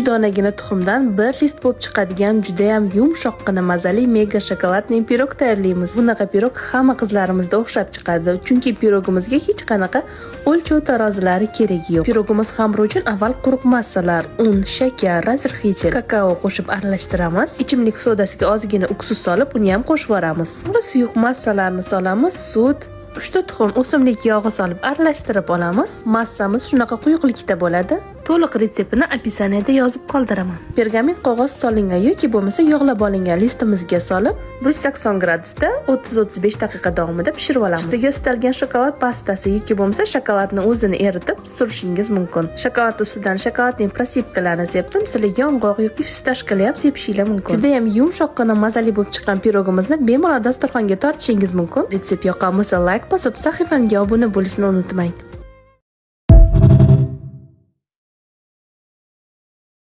donagina tuxumdan bir list bo'lib chiqadigan juda ham yumshoqqina mazali mega shokoladli pirog tayyorlaymiz. Bunaqa pirog hamma qizlarimizda o'xshab chiqadi, chunki pirogimizga hech qanaqa o'lchov tarozilari keragi yo'q. Pirogimiz xamiri uchun avval quruq massalar, un, shakar, razrxichil, kakao qo'shib aralashtiramiz. Ichimlik sodasiga ozgina uksus solib, uni ham qo'shib yuboramiz. Sonra suyuq massalarni solamiz, sut, 3 tuxum o'simlik yog'i solib aralashtirib olamiz. Massamiz shunaqa quyuqlikda bo'ladi. To'liq retseptini opisaniyada yozib qoldiraman. Pergamin qog'oz solingan yoki bo'lmasa yog'lab olingan listimizga solib 180 gradusda 30-35 daqiqa davomida pishirib olamiz. Ustiga istalgan shokolad pastasi yoki bo'lmasa shokoladni o'zini eritib surishingiz mumkin. Shokolad ustidan shokoladning prosipkalarini sepdim, sizlar yong'oq yoki fistashkali ham sepishingiz mumkin. Juda ham yumshoqqina mazali bo'lib chiqqan pirogimizni bemalol dasturxonga tortishingiz mumkin. Retsept yoqqan bo'lsa like bosib, sahifamga obuna bo'lishni unutmang.